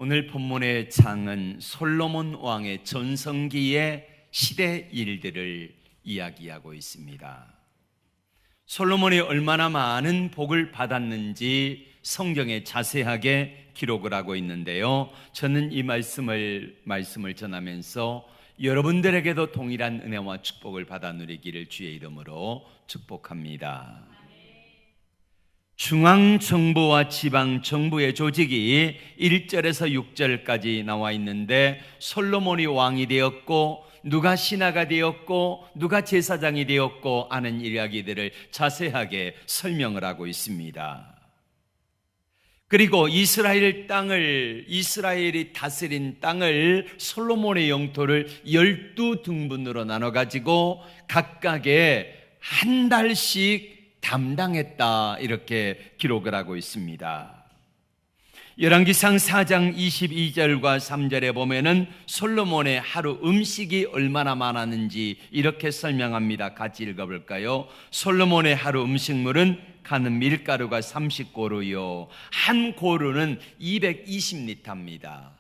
오늘 본문의 장은 솔로몬 왕의 전성기의 시대 일들을 이야기하고 있습니다. 솔로몬이 얼마나 많은 복을 받았는지 성경에 자세하게 기록을 하고 있는데요. 저는 이 말씀을 전하면서 여러분들에게도 동일한 은혜와 축복을 받아 누리기를 주의 이름으로 축복합니다. 중앙정부와 지방정부의 조직이 1절에서 6절까지 나와 있는데 솔로몬이 왕이 되었고 누가 신하가 되었고 누가 제사장이 되었고 하는 이야기들을 자세하게 설명을 하고 있습니다. 그리고 이스라엘이 다스린 땅을 솔로몬의 영토를 12등분으로 나눠가지고 각각의 한 달씩 담당했다, 이렇게 기록을 하고 있습니다. 열왕기상 4장 22절과 3절에 보면은 솔로몬의 하루 음식이 얼마나 많았는지 이렇게 설명합니다. 같이 읽어볼까요? 솔로몬의 하루 음식물은 가는 밀가루가 30고루요 한 고루는 220리터입니다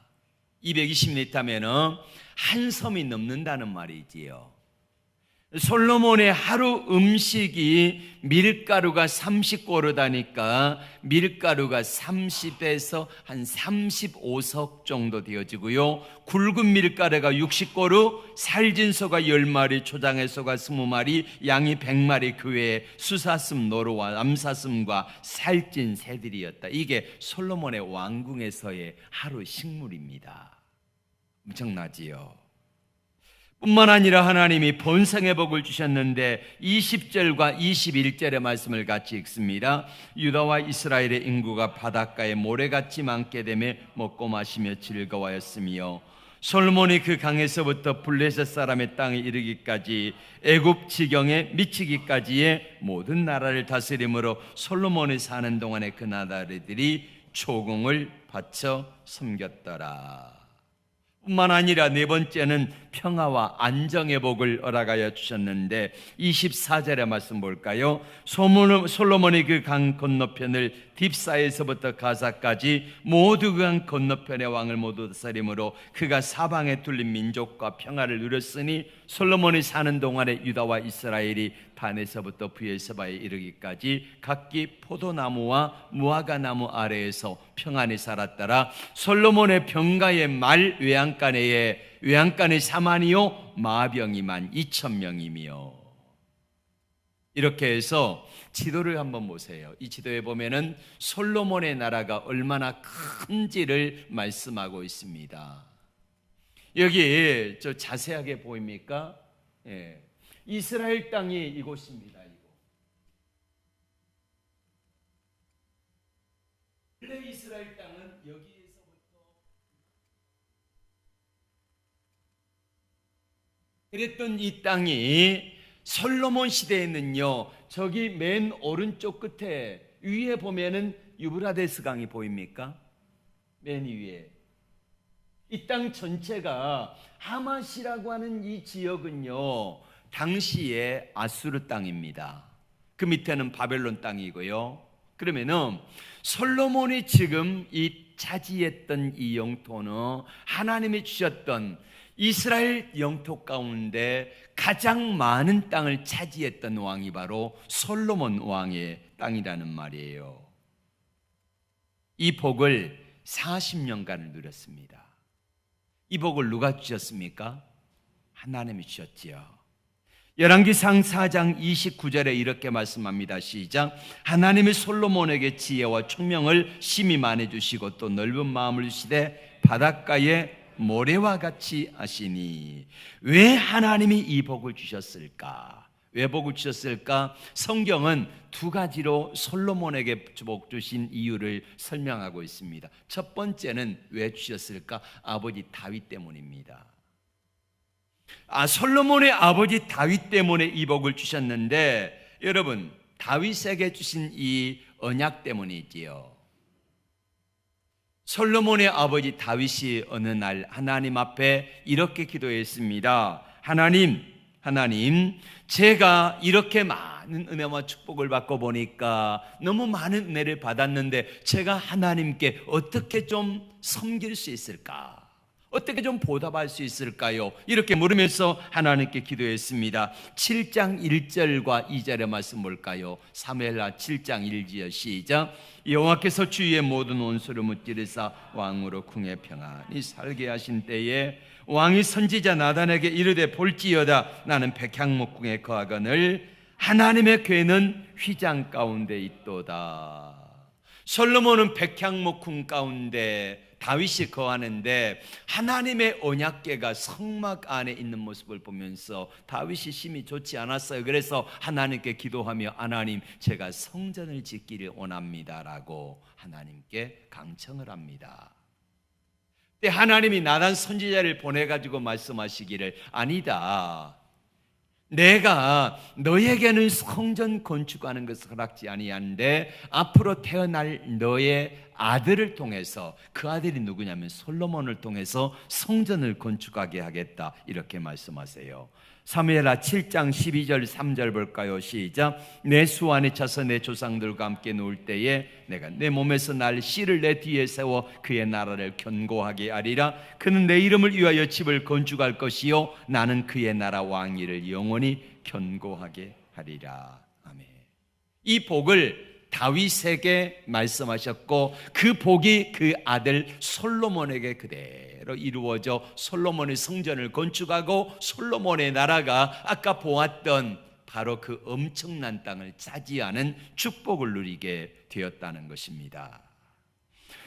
220리터면은 한 섬이 넘는다는 말이지요. 솔로몬의 하루 음식이 밀가루가 30고루다니까 밀가루가 30에서 한 35석 정도 되어지고요, 굵은 밀가루가 60고루, 살진 소가 10마리, 초장의 소가 20마리, 양이 100마리, 그 외에 수사슴, 노루와 암사슴과 살찐 새들이었다. 이게 솔로몬의 왕궁에서의 하루 식물입니다. 엄청나지요. 뿐만 아니라 하나님이 번성의 복을 주셨는데 20절과 21절의 말씀을 같이 읽습니다. 유다와 이스라엘의 인구가 바닷가에 모래같이 많게 되며 먹고 마시며 즐거워하였으며 솔로몬이 그 강에서부터 블레셋 사람의 땅에 이르기까지 애굽 지경에 미치기까지의 모든 나라를 다스림으로 솔로몬이 사는 동안에 그 나라들이 조공을 바쳐 섬겼더라. 뿐만 아니라 네 번째는 평화와 안정의 복을 허락하여 주셨는데 24절의 말씀 볼까요? 솔로몬이 그 강 건너편을 딥사에서부터 가사까지 모두 그 강 건너편의 왕을 모두 다스림으로 그가 사방에 뚫린 민족과 평화를 누렸으니 솔로몬이 사는 동안에 유다와 이스라엘이 단에서부터 브에르세바에 이르기까지 각기 포도나무와 무화과나무 아래에서 평안히 살았더라. 솔로몬의 병가의 말 외양간의 4만이요 마병이 12,000명이며. 이렇게 해서 지도를 한번 보세요. 이 지도에 보면은 솔로몬의 나라가 얼마나 큰지를 말씀하고 있습니다. 여기 저 자세하게 보입니까? 예. 이스라엘 땅이 이곳입니다. 원래 이스라엘 땅은 여기에서부터 그랬던 이 땅이 솔로몬 시대에는요, 저기 맨 오른쪽 끝에 위에 보면은 유브라데스 강이 보입니까? 맨 위에 이 땅 전체가 하맛이라고 하는 이 지역은요, 당시의 아수르 땅입니다. 그 밑에는 바벨론 땅이고요. 그러면은 솔로몬이 지금 이 차지했던 이 영토는 하나님이 주셨던 이스라엘 영토 가운데 가장 많은 땅을 차지했던 왕이 바로 솔로몬 왕의 땅이라는 말이에요. 이 복을 40년간을 누렸습니다. 이 복을 누가 주셨습니까? 하나님이 주셨지요. 열왕기상 4장 29절에 이렇게 말씀합니다. 시작. 하나님이 솔로몬에게 지혜와 총명을 심히 많이 주시고 또 넓은 마음을 주시되 바닷가에 모래와 같이 하시니. 왜 하나님이 이 복을 주셨을까? 왜 복을 주셨을까? 성경은 두 가지로 솔로몬에게 복 주신 이유를 설명하고 있습니다. 첫 번째는 왜 주셨을까? 아버지 다윗 때문입니다. 솔로몬의 아버지 다윗 때문에 이 복을 주셨는데, 여러분, 다윗에게 주신 이 언약 때문이지요. 솔로몬의 아버지 다윗이 어느 날 하나님 앞에 이렇게 기도했습니다. 하나님, 제가 이렇게 많은 많은 은혜와 축복을 받고 보니까 너무 많은 은혜를 받았는데 제가 하나님께 어떻게 좀 섬길 수 있을까? 어떻게 좀 보답할 수 있을까요? 이렇게 물으면서 하나님께 기도했습니다. 7장 1절과 2절의 말씀 볼까요? 사무엘하 7장 1절 시작. 여호와께서 주위의 모든 원수를 무찌르사 왕으로 궁에 평안히 살게 하신 때에 왕이 선지자 나단에게 이르되 볼지어다 나는 백향목궁에 거하거늘 하나님의 궤는 휘장 가운데 있도다. 솔로몬은 백향목궁 가운데 다윗이 거하는데 하나님의 언약궤가 성막 안에 있는 모습을 보면서 다윗이 심히 좋지 않았어요. 그래서 하나님께 기도하며 하나님 제가 성전을 짓기를 원합니다라고 하나님께 강청을 합니다. 근데 하나님이 나단 선지자를 보내가지고 말씀하시기를 아니다. 내가 너에게는 성전 건축하는 것을 허락지 아니한데 앞으로 태어날 너의 아들을 통해서 그 아들이 누구냐면 솔로몬을 통해서 성전을 건축하게 하겠다 이렇게 말씀하세요. 사무엘하 7장 12절 3절 볼까요? 시작. 내 수 안에 차서 내 조상들과 함께 누울 때에 내가 내 몸에서 날 씨를 내 뒤에 세워 그의 나라를 견고하게 하리라. 그는 내 이름을 위하여 집을 건축할 것이요 나는 그의 나라 왕위를 영원히 견고하게 하리라. 아멘. 이 복을 다윗에게 말씀하셨고 그 복이 그 아들 솔로몬에게 그대로 이루어져 솔로몬의 성전을 건축하고 솔로몬의 나라가 아까 보았던 바로 그 엄청난 땅을 차지하는 축복을 누리게 되었다는 것입니다.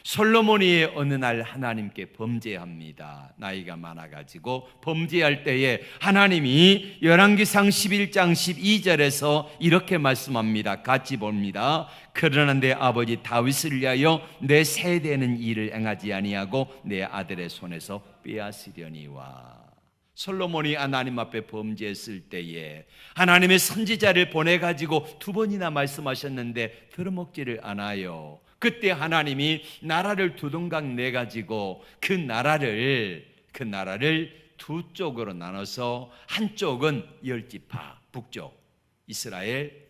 솔로몬이 어느 날 하나님께 범죄합니다. 나이가 많아가지고 범죄할 때에 하나님이 열왕기상 11장 12절에서 이렇게 말씀합니다. 같이 봅니다. 그러나 내 아버지 다윗을 위하여 내 세대는 일을 행하지 아니하고 내 아들의 손에서 빼앗으려니와. 솔로몬이 하나님 앞에 범죄했을 때에 하나님의 선지자를 보내가지고 2번이나 말씀하셨는데 들어먹지를 않아요. 그때 하나님이 나라를 두동강 내가지고 그 나라를 두 쪽으로 나눠서 한쪽은 10지파 북쪽 이스라엘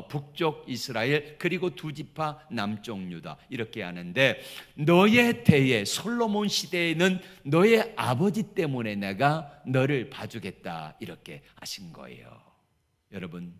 북쪽 이스라엘 그리고 2지파 남쪽 유다 이렇게 하는데 너의 때에 솔로몬 시대에는 너의 아버지 때문에 내가 너를 봐주겠다 이렇게 하신 거예요. 여러분,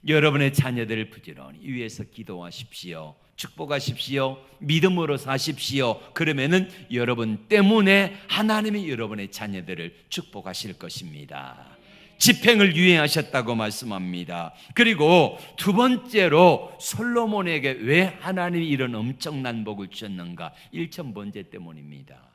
여러분의 자녀들을 부지런히 위해서 기도하십시오. 축복하십시오. 믿음으로 사십시오. 그러면은 여러분 때문에 하나님이 여러분의 자녀들을 축복하실 것입니다. 집행을 유예하셨다고 말씀합니다. 그리고 2번째로 솔로몬에게 왜 하나님이 이런 엄청난 복을 주셨는가? 일천번제 때문입니다.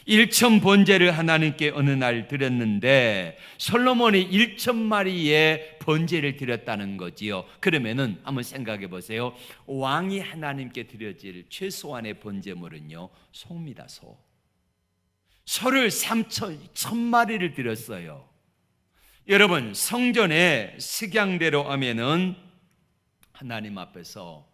일천번제를 하나님께 어느 날 드렸는데 솔로몬이 1,000마리의 번제를 드렸다는 거지요. 그러면은 한번 생각해 보세요. 왕이 하나님께 드려질 최소한의 번제물은요 소입니다. 소를 1,000마리를 드렸어요. 여러분 성전에 식양대로 하면은 하나님 앞에서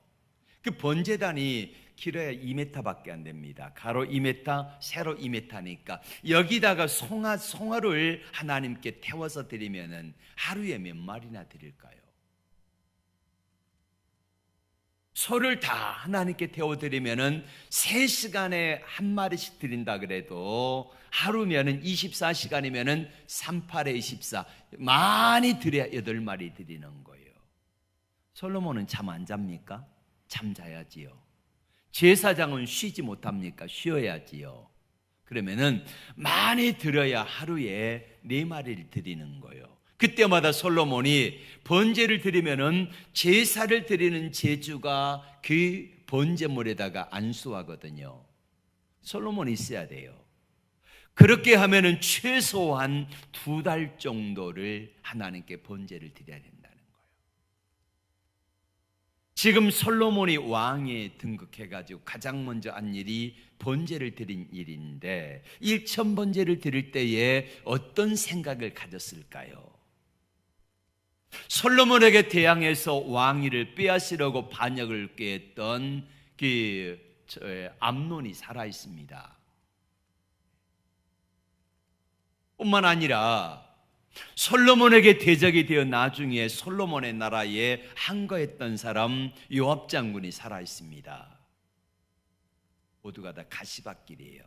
그 번제단이 길어야 2m밖에 안 됩니다. 가로 2m, 세로 2m니까 여기다가 송아를 하나님께 태워서 드리면은 하루에 몇 마리나 드릴까요? 소를 다 하나님께 태워드리면은 3시간에 한 마리씩 드린다 그래도 하루면은 24시간이면은 38에 24 많이 드려야 8마리 드리는 거예요. 솔로몬은 잠 안 잡니까? 잠 자야지요. 제사장은 쉬지 못합니까? 쉬어야지요. 그러면은 많이 드려야 하루에 4마리를 드리는 거예요. 그때마다 솔로몬이 번제를 드리면은 제사를 드리는 제주가 그 번제물에다가 안수하거든요. 솔로몬이 있어야 돼요. 그렇게 하면은 최소한 2달 정도를 하나님께 번제를 드려야 된다는 거예요. 지금 솔로몬이 왕에 등극해가지고 가장 먼저 한 일이 번제를 드린 일인데 1,000번제를 드릴 때에 어떤 생각을 가졌을까요? 솔로몬에게 대항해서 왕위를 빼앗으려고 반역을 꾀했던 그 암논이 살아 있습니다. 뿐만 아니라 솔로몬에게 대적이 되어 나중에 솔로몬의 나라에 항거했던 사람 요압 장군이 살아 있습니다. 모두가 다 가시밭길이에요.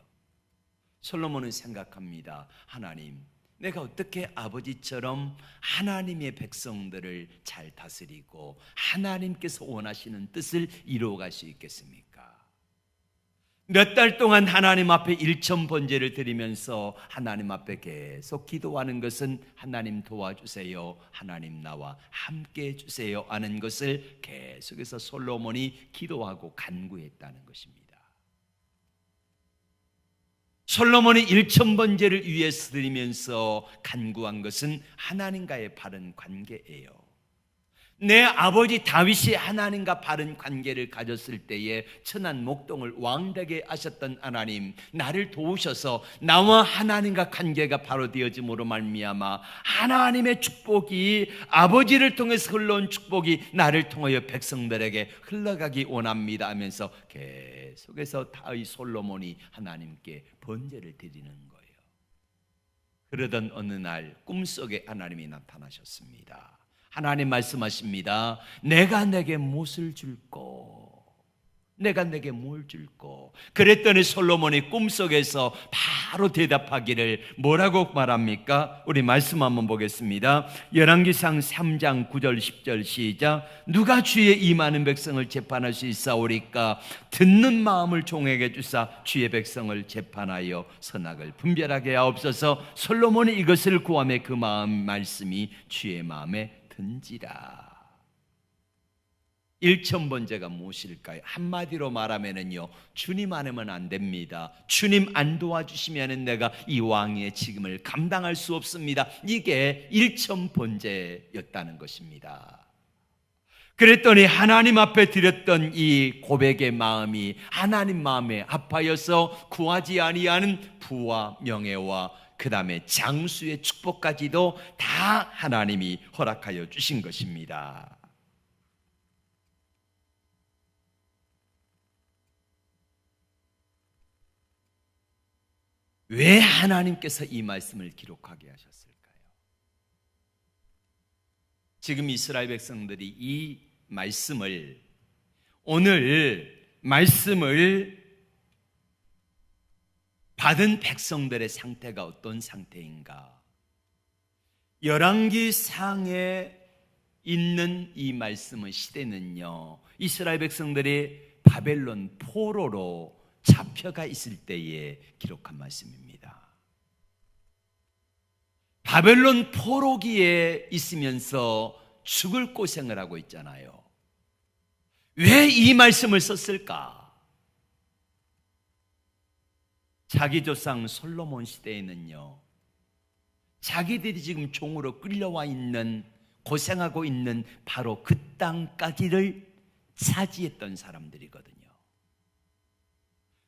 솔로몬은 생각합니다. 하나님, 내가 어떻게 아버지처럼 하나님의 백성들을 잘 다스리고 하나님께서 원하시는 뜻을 이루어갈 수 있겠습니까? 몇 달 동안 하나님 앞에 일천번제를 드리면서 하나님 앞에 계속 기도하는 것은 하나님 도와주세요, 하나님 나와 함께 해주세요 하는 것을 계속해서 솔로몬이 기도하고 간구했다는 것입니다. 솔로몬이 일천번제를 위해서 드리면서 간구한 것은 하나님과의 바른 관계예요. 내 아버지 다윗이 하나님과 바른 관계를 가졌을 때에 천한 목동을 왕되게 하셨던 하나님, 나를 도우셔서 나와 하나님과 관계가 바로 되어짐으로 말미암아 하나님의 축복이, 아버지를 통해서 흘러온 축복이 나를 통하여 백성들에게 흘러가기 원합니다 하면서 계속해서 다윗 솔로몬이 하나님께 번제를 드리는 거예요. 그러던 어느 날 꿈속에 하나님이 나타나셨습니다. 하나님 말씀하십니다. 내가 내게 무엇을 줄꼬? 내가 내게 뭘 줄꼬? 그랬더니 솔로몬이 꿈속에서 바로 대답하기를 뭐라고 말합니까? 우리 말씀 한번 보겠습니다. 열왕기상 3장 9절 10절 시작. 누가 주의 이 많은 백성을 재판할 수 있사오리까? 듣는 마음을 종에게 주사 주의 백성을 재판하여 선악을 분별하게 하옵소서. 솔로몬이 이것을 구하매 그 마음 말씀이 주의 마음에 든지라. 일천번제가 무엇일까요? 한마디로 말하면요, 주님 안 하면 안 됩니다. 주님 안 도와주시면 내가 이 왕의 직임을 감당할 수 없습니다. 이게 일천번제였다는 것입니다. 그랬더니 하나님 앞에 드렸던 이 고백의 마음이 하나님 마음에 합하여서 구하지 아니하는 부와 명예와 그 다음에 장수의 축복까지도 다 하나님이 허락하여 주신 것입니다. 왜 하나님께서 이 말씀을 기록하게 하셨을까요? 지금 이스라엘 백성들이 이 말씀을, 오늘 말씀을 받은 백성들의 상태가 어떤 상태인가? 열왕기상에 있는 이 말씀의 시대는요, 이스라엘 백성들이 바벨론 포로로 잡혀가 있을 때에 기록한 말씀입니다. 바벨론 포로기에 있으면서 죽을 고생을 하고 있잖아요. 왜 이 말씀을 썼을까? 자기 조상 솔로몬 시대에는요, 자기들이 지금 종으로 끌려와 있는, 고생하고 있는 바로 그 땅까지를 차지했던 사람들이거든요.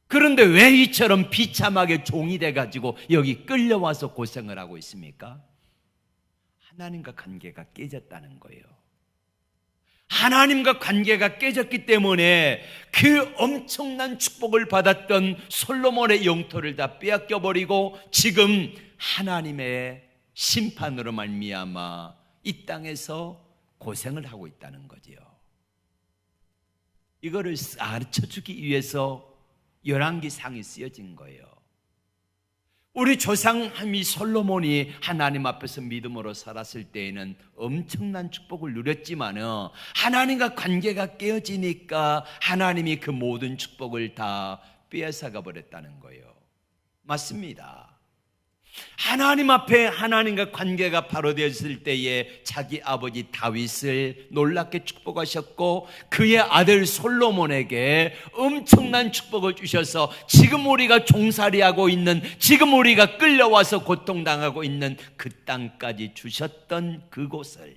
그런데 왜 이처럼 비참하게 종이 돼가지고 여기 끌려와서 고생을 하고 있습니까? 하나님과 관계가 깨졌다는 거예요. 하나님과 관계가 깨졌기 때문에 그 엄청난 축복을 받았던 솔로몬의 영토를 다 빼앗겨버리고 지금 하나님의 심판으로 말미암아 이 땅에서 고생을 하고 있다는 거지요. 이거를 가르쳐주기 위해서 열왕기상이 쓰여진 거예요. 우리 조상함이 솔로몬이 하나님 앞에서 믿음으로 살았을 때에는 엄청난 축복을 누렸지만 하나님과 관계가 깨어지니까 하나님이 그 모든 축복을 다 빼앗아가 버렸다는 거예요. 맞습니다. 하나님 앞에 하나님과 관계가 바로 되었을 때에 자기 아버지 다윗을 놀랍게 축복하셨고 그의 아들 솔로몬에게 엄청난 축복을 주셔서 지금 우리가 종살이하고 있는, 지금 우리가 끌려와서 고통당하고 있는 그 땅까지 주셨던 그곳을,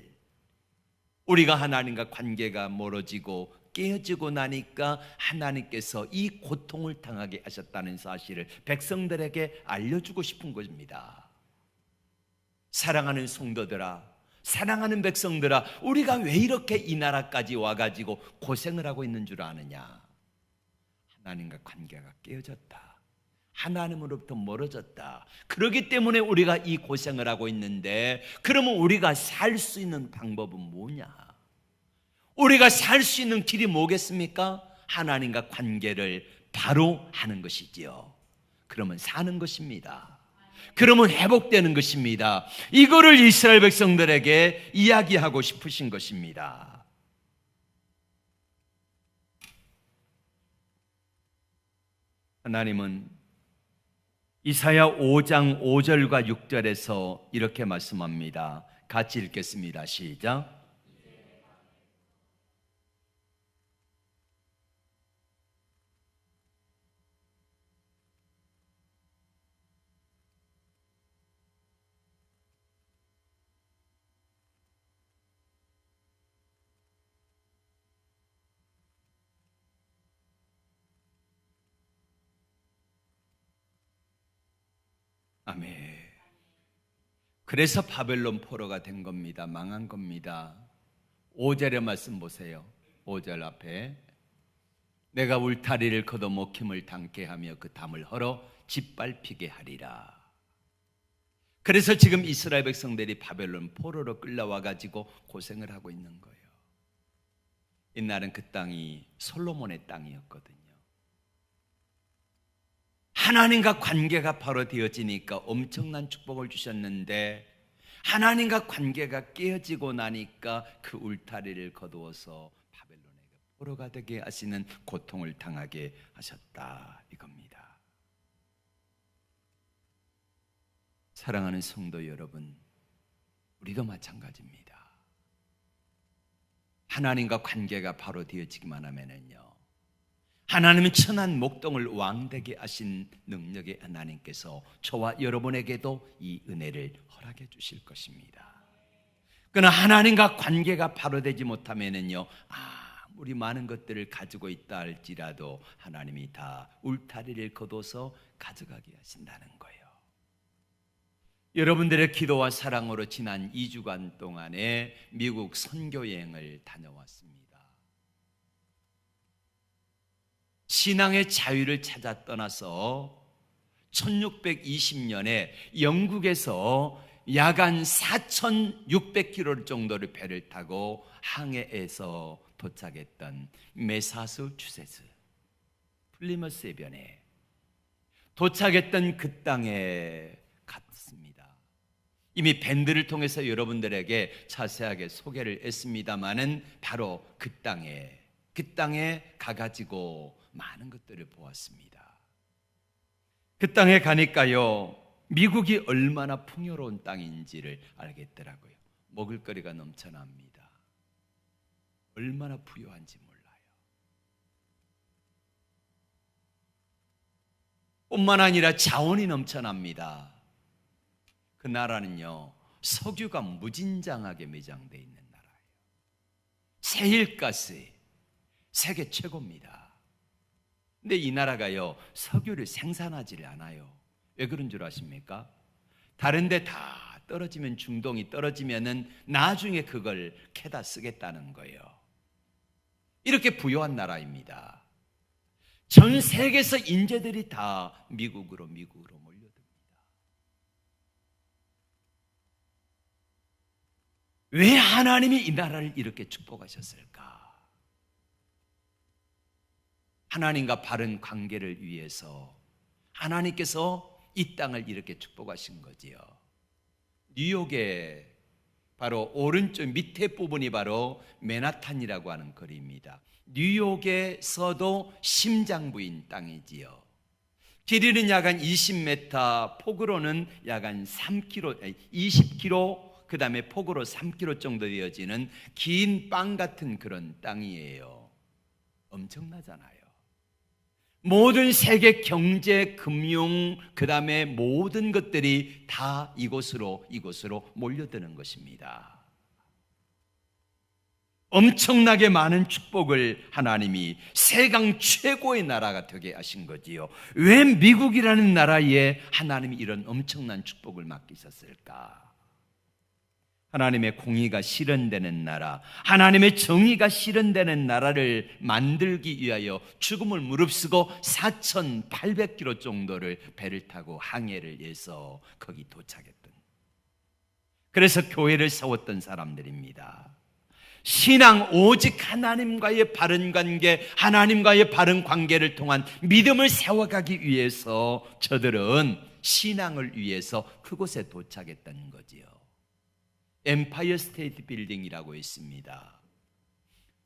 우리가 하나님과 관계가 멀어지고 깨어지고 나니까 하나님께서 이 고통을 당하게 하셨다는 사실을 백성들에게 알려주고 싶은 것입니다. 사랑하는 성도들아, 사랑하는 백성들아, 우리가 왜 이렇게 이 나라까지 와가지고 고생을 하고 있는 줄 아느냐? 하나님과 관계가 깨어졌다. 하나님으로부터 멀어졌다. 그렇기 때문에 우리가 이 고생을 하고 있는데, 그러면 우리가 살 수 있는 방법은 뭐냐? 우리가 살 수 있는 길이 뭐겠습니까? 하나님과 관계를 바로 하는 것이지요. 그러면 사는 것입니다. 그러면 회복되는 것입니다. 이거를 이스라엘 백성들에게 이야기하고 싶으신 것입니다. 하나님은 이사야 5장 5절과 6절에서 이렇게 말씀합니다. 같이 읽겠습니다. 시작. 아멘. 그래서 바벨론 포로가 된 겁니다. 망한 겁니다. 5절의 말씀 보세요. 5절 앞에 내가 울타리를 걷어 먹힘을 당케 하며 그 담을 헐어 짓밟히게 하리라. 그래서 지금 이스라엘 백성들이 바벨론 포로로 끌려와 가지고 고생을 하고 있는 거예요. 옛날엔 그 땅이 솔로몬의 땅이었거든요. 하나님과 관계가 바로 되어지니까 엄청난 축복을 주셨는데, 하나님과 관계가 깨어지고 나니까 그 울타리를 거두어서 바벨론에게 포로가 되게 하시는 고통을 당하게 하셨다, 이겁니다. 사랑하는 성도 여러분, 우리도 마찬가지입니다. 하나님과 관계가 바로 되어지기만 하면은요, 하나님은 천한 목동을 왕되게 하신 능력의 하나님께서 저와 여러분에게도 이 은혜를 허락해 주실 것입니다. 그러나 하나님과 관계가 바로 되지 못하면은요, 아무리 많은 것들을 가지고 있다 할지라도 하나님이 다 울타리를 거둬서 가져가게 하신다는 거예요. 여러분들의 기도와 사랑으로 지난 2주간 동안에 미국 선교여행을 다녀왔습니다. 신앙의 자유를 찾아 떠나서 1620년에 영국에서 야간 4,600km 정도의 배를 타고 항해해서 도착했던 매사추세츠 플리머스 해변에 도착했던 그 땅에 갔습니다. 이미 밴드를 통해서 여러분들에게 자세하게 소개를 했습니다마는 바로 그 땅에 가가지고 많은 것들을 보았습니다. 그 땅에 가니까요, 미국이 얼마나 풍요로운 땅인지를 알겠더라고요. 먹을거리가 넘쳐납니다. 얼마나 부유한지 몰라요. 뿐만 아니라 자원이 넘쳐납니다. 그 나라는요, 석유가 무진장하게 매장되어 있는 나라예요. 세일가스 세계 최고입니다. 근데 이 나라가요, 석유를 생산하지 않아요. 왜 그런 줄 아십니까? 다른 데 다 떨어지면, 중동이 떨어지면은 나중에 그걸 캐다 쓰겠다는 거예요. 이렇게 부유한 나라입니다. 전 세계에서 인재들이 다 미국으로 몰려듭니다. 왜 하나님이 이 나라를 이렇게 축복하셨을까? 하나님과 바른 관계를 위해서 하나님께서 이 땅을 이렇게 축복하신 거지요. 뉴욕의 바로 오른쪽 밑에 부분이 바로 맨하탄이라고 하는 거리입니다. 뉴욕에서도 심장부인 땅이지요. 길이는 약 20m, 폭으로는 약 3km, 20km, 그 다음에 폭으로 3km 정도 되어지는 긴 빵 같은 그런 땅이에요. 엄청나잖아요. 모든 세계 경제, 금융, 그 다음에 모든 것들이 다 이곳으로 몰려드는 것입니다. 엄청나게 많은 축복을 하나님이 세강 최고의 나라가 되게 하신 거지요. 왜 미국이라는 나라에 하나님이 이런 엄청난 축복을 맡기셨을까? 하나님의 공의가 실현되는 나라, 하나님의 정의가 실현되는 나라를 만들기 위하여 죽음을 무릅쓰고 4,800km 정도를 배를 타고 항해를 해서 거기 도착했던, 그래서 교회를 세웠던 사람들입니다. 신앙, 오직 하나님과의 바른 관계, 하나님과의 바른 관계를 통한 믿음을 세워가기 위해서 저들은 신앙을 위해서 그곳에 도착했다는 거지요. 엠파이어 스테이트 빌딩이라고 있습니다.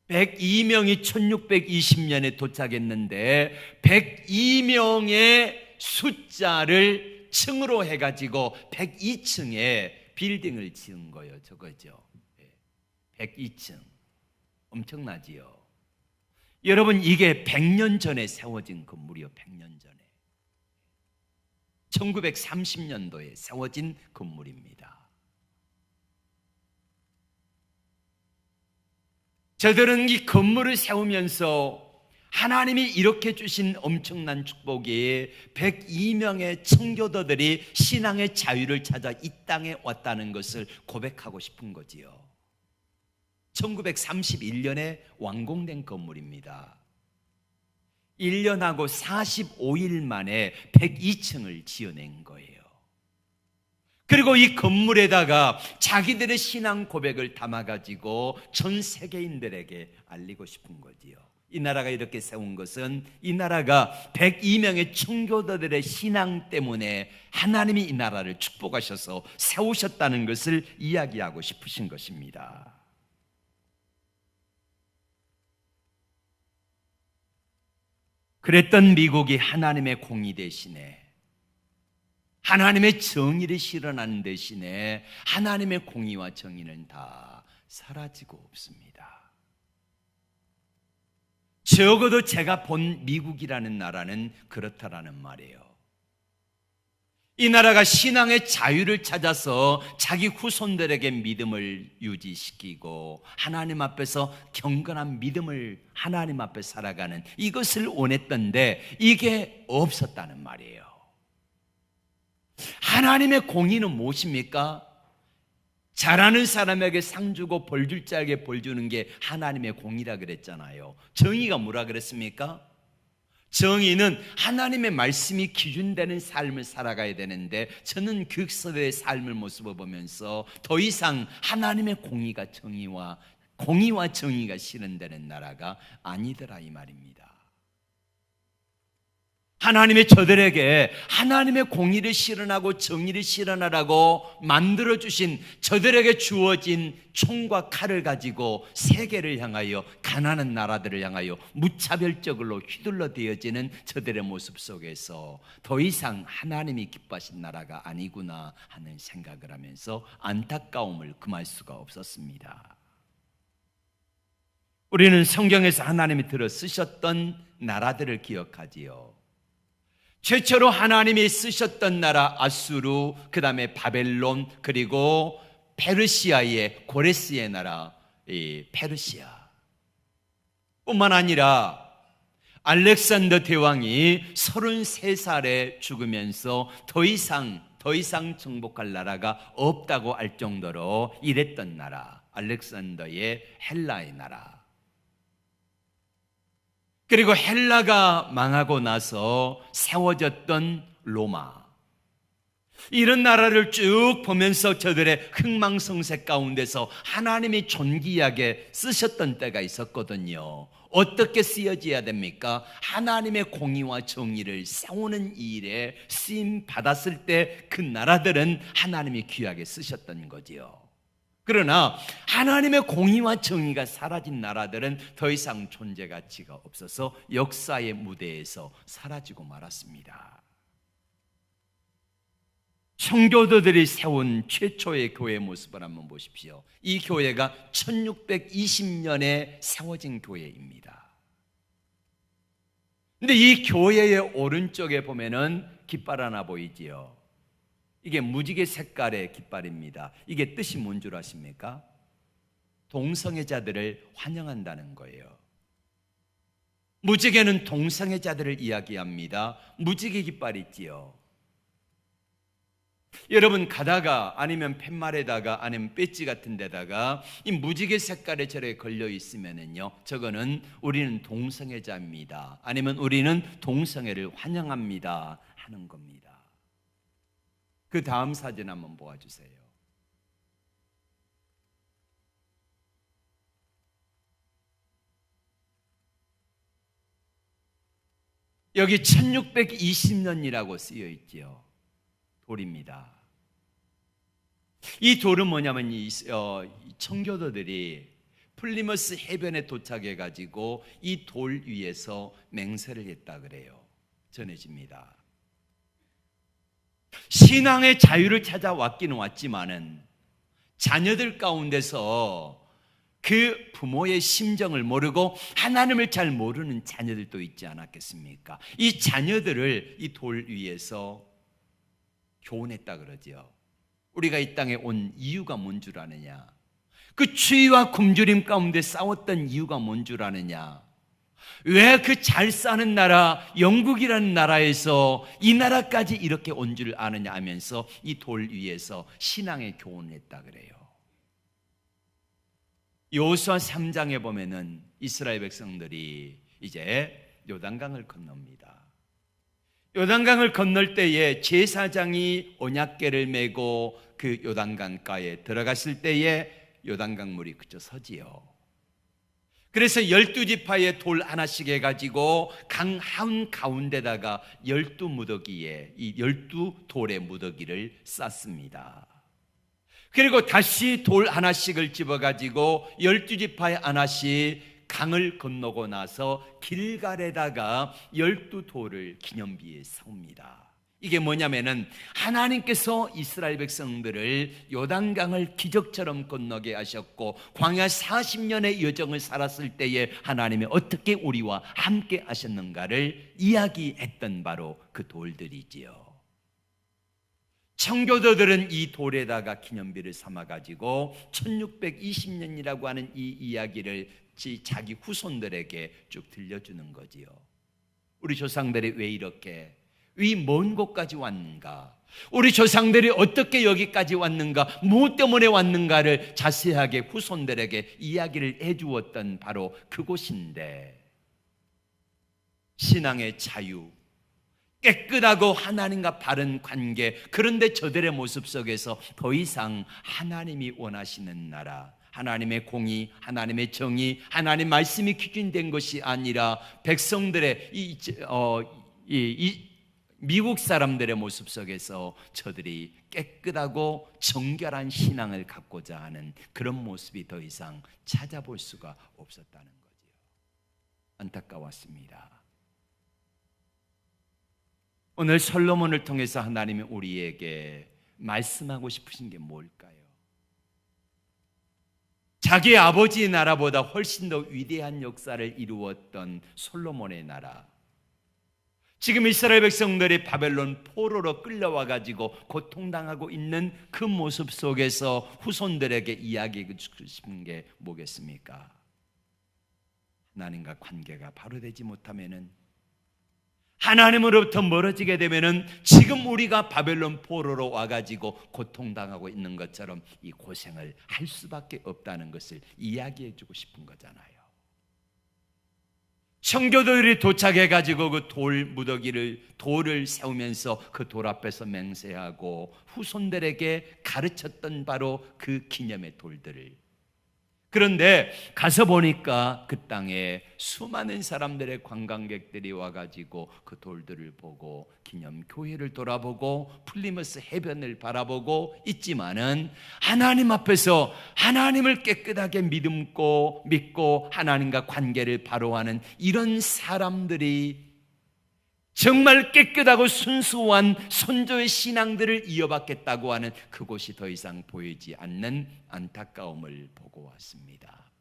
102명이 1620년에 도착했는데 102명의 숫자를 층으로 해가지고 102층에 빌딩을 지은 거예요. 저거죠. 102층. 엄청나지요. 여러분, 이게 100년 전에 세워진 건물이요. 100년 전에. 1930년도에 세워진 건물입니다. 저들은 이 건물을 세우면서 하나님이 이렇게 주신 엄청난 축복이 102명의 청교도들이 신앙의 자유를 찾아 이 땅에 왔다는 것을 고백하고 싶은 거지요. 1931년에 완공된 건물입니다. 1년하고 45일 만에 102층을 지어낸 거예요. 그리고 이 건물에다가 자기들의 신앙 고백을 담아가지고 전 세계인들에게 알리고 싶은 거지요. 이 나라가 이렇게 세운 것은 이 나라가 102명의 청교도들의 신앙 때문에 하나님이 이 나라를 축복하셔서 세우셨다는 것을 이야기하고 싶으신 것입니다. 그랬던 미국이 하나님의 공의 대신에, 하나님의 정의를 실현하는 대신에 하나님의 공의와 정의는 다 사라지고 없습니다. 적어도 제가 본 미국이라는 나라는 그렇다라는 말이에요. 이 나라가 신앙의 자유를 찾아서 자기 후손들에게 믿음을 유지시키고 하나님 앞에서 경건한 믿음을 하나님 앞에 살아가는 이것을 원했던데 이게 없었다는 말이에요. 하나님의 공의는 무엇입니까? 잘하는 사람에게 상 주고 벌 줄 자에게 벌 주는 게 하나님의 공의라 그랬잖아요. 정의가 뭐라 그랬습니까? 정의는 하나님의 말씀이 기준되는 삶을 살아가야 되는데, 저는 그 서대의 삶을 모습을 보면서 더 이상 하나님의 공의가 공의와 정의가 실현되는 나라가 아니더라 이 말입니다. 하나님의 저들에게 하나님의 공의를 실현하고 정의를 실현하라고 만들어주신 저들에게 주어진 총과 칼을 가지고 세계를 향하여, 가난한 나라들을 향하여 무차별적으로 휘둘러 대어지는 저들의 모습 속에서 더 이상 하나님이 기뻐하신 나라가 아니구나 하는 생각을 하면서 안타까움을 금할 수가 없었습니다. 우리는 성경에서 하나님이 들어 쓰셨던 나라들을 기억하지요. 최초로 하나님이 쓰셨던 나라 아수르, 그 다음에 바벨론, 그리고 페르시아의 고레스의 나라 페르시아 뿐만 아니라 알렉산더 대왕이 33살에 죽으면서 더 이상 정복할 나라가 없다고 알 정도로 이랬던 나라, 알렉산더의 헬라의 나라. 그리고 헬라가 망하고 나서 세워졌던 로마, 이런 나라를 쭉 보면서 저들의 흥망성쇠 가운데서 하나님이 존귀하게 쓰셨던 때가 있었거든요. 어떻게 쓰여져야 됩니까? 하나님의 공의와 정의를 세우는 일에 쓰임 받았을 때 그 나라들은 하나님이 귀하게 쓰셨던 거지요. 그러나 하나님의 공의와 정의가 사라진 나라들은 더 이상 존재 가치가 없어서 역사의 무대에서 사라지고 말았습니다. 청교도들이 세운 최초의 교회 모습을 한번 보십시오. 이 교회가 1620년에 세워진 교회입니다. 근데 이 교회의 오른쪽에 보면은 깃발 하나 보이지요. 이게 무지개 색깔의 깃발입니다. 이게 뜻이 뭔 줄 아십니까? 동성애자들을 환영한다는 거예요. 무지개는 동성애자들을 이야기합니다. 무지개 깃발 있지요. 여러분 가다가 아니면 팻말에다가 아니면 배지 같은 데다가 이 무지개 색깔에 저렇게 걸려 있으면은요, 저거는 우리는 동성애자입니다, 아니면 우리는 동성애를 환영합니다 하는 겁니다. 그 다음 사진 한번 보아주세요. 여기 1620년이라고 쓰여 있지요. 돌입니다. 이 돌은 뭐냐면 청교도들이 플리머스 해변에 도착해 가지고 이 돌 위에서 맹세를 했다 그래요. 전해집니다. 신앙의 자유를 찾아왔기는 왔지만은 자녀들 가운데서 그 부모의 심정을 모르고 하나님을 잘 모르는 자녀들도 있지 않았겠습니까? 이 자녀들을 이 돌 위에서 교훈했다 그러죠. 우리가 이 땅에 온 이유가 뭔 줄 아느냐? 그 추위와 굶주림 가운데 싸웠던 이유가 뭔 줄 아느냐? 왜 그 잘 사는 나라 영국이라는 나라에서 이 나라까지 이렇게 온 줄 아느냐 하면서 이 돌 위에서 신앙의 교훈을 했다 그래요. 여호수아 3장에 보면은 이스라엘 백성들이 이제 요단강을 건넙니다. 요단강을 건널 때에 제사장이 언약궤를 메고 그 요단강가에 들어갔을 때에 요단강 물이 그쳐 서지요. 그래서 12지파의 돌 하나씩 해가지고 강 한 가운데다가 12무더기에 이 12돌의 무더기를 쌓습니다. 그리고 다시 돌 하나씩을 집어가지고 12지파의 하나씩 강을 건너고 나서 길갈에다가 12돌을 기념비에 세웁니다. 이게 뭐냐면은 하나님께서 이스라엘 백성들을 요단강을 기적처럼 건너게 하셨고 광야 40년의 여정을 살았을 때에 하나님이 어떻게 우리와 함께 하셨는가를 이야기했던 바로 그 돌들이지요. 청교도들은 이 돌에다가 기념비를 삼아가지고 1620년이라고 하는 이 이야기를 자기 후손들에게 쭉 들려주는 거지요. 우리 조상들이 왜 이렇게 이 먼 곳까지 왔는가, 우리 조상들이 어떻게 여기까지 왔는가, 무엇 때문에 왔는가를 자세하게 후손들에게 이야기를 해주었던 바로 그곳인데, 신앙의 자유, 깨끗하고 하나님과 바른 관계, 그런데 저들의 모습 속에서 더 이상 하나님이 원하시는 나라, 하나님의 공의, 하나님의 정의, 하나님 말씀이 기준된 것이 아니라 백성들의 미국 사람들의 모습 속에서 저들이 깨끗하고 정결한 신앙을 갖고자 하는 그런 모습이 더 이상 찾아볼 수가 없었다는 거지요. 안타까웠습니다. 오늘 솔로몬을 통해서 하나님이 우리에게 말씀하고 싶으신 게 뭘까요? 자기 아버지의 나라보다 훨씬 더 위대한 역사를 이루었던 솔로몬의 나라, 지금 이스라엘 백성들이 바벨론 포로로 끌려와 가지고 고통당하고 있는 그 모습 속에서 후손들에게 이야기해 주고 싶은 게 뭐겠습니까? 하나님과 관계가 바로 되지 못하면은, 하나님으로부터 멀어지게 되면은 지금 우리가 바벨론 포로로 와가지고 고통당하고 있는 것처럼 이 고생을 할 수밖에 없다는 것을 이야기해 주고 싶은 거잖아요. 청교도들이 도착해가지고 그 돌을 세우면서 그 돌 앞에서 맹세하고 후손들에게 가르쳤던 바로 그 기념의 돌들을, 그런데 가서 보니까 그 땅에 수많은 사람들의 관광객들이 와가지고 그 돌들을 보고 기념교회를 돌아보고 플리머스 해변을 바라보고 있지만은 하나님 앞에서 하나님을 깨끗하게 믿고 하나님과 관계를 바로 하는 이런 사람들이 정말 깨끗하고 순수한 선조의 신앙들을 이어받겠다고 하는 그곳이 더 이상 보이지 않는 안타까움을 보고 왔습니다.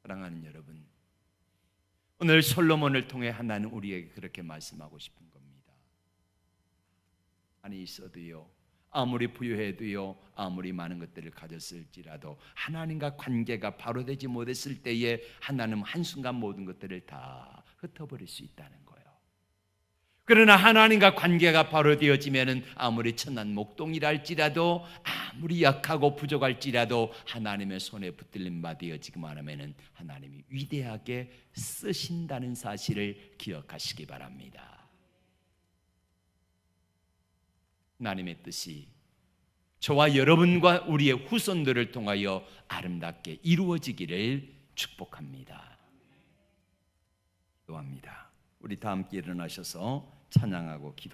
사랑하는 여러분, 오늘 솔로몬을 통해 하나는 우리에게 그렇게 말씀하고 싶은 겁니다. 많이 있어도요, 아무리 부유해도요, 아무리 많은 것들을 가졌을지라도 하나님과 관계가 바로 되지 못했을 때에 하나님은 한순간 모든 것들을 다 흩어버릴 수 있다는 거예요. 그러나 하나님과 관계가 바로 되어지면은 아무리 천한 목동이랄지라도 아무리 약하고 부족할지라도 하나님의 손에 붙들린 바 되어지기만 하면은 하나님이 위대하게 쓰신다는 사실을 기억하시기 바랍니다. 하나님의 뜻이 저와 여러분과 우리의 후손들을 통하여 아름답게 이루어지기를 축복합니다. 기도합니다. 우리 다 함께 일어나셔서 찬양하고 기도.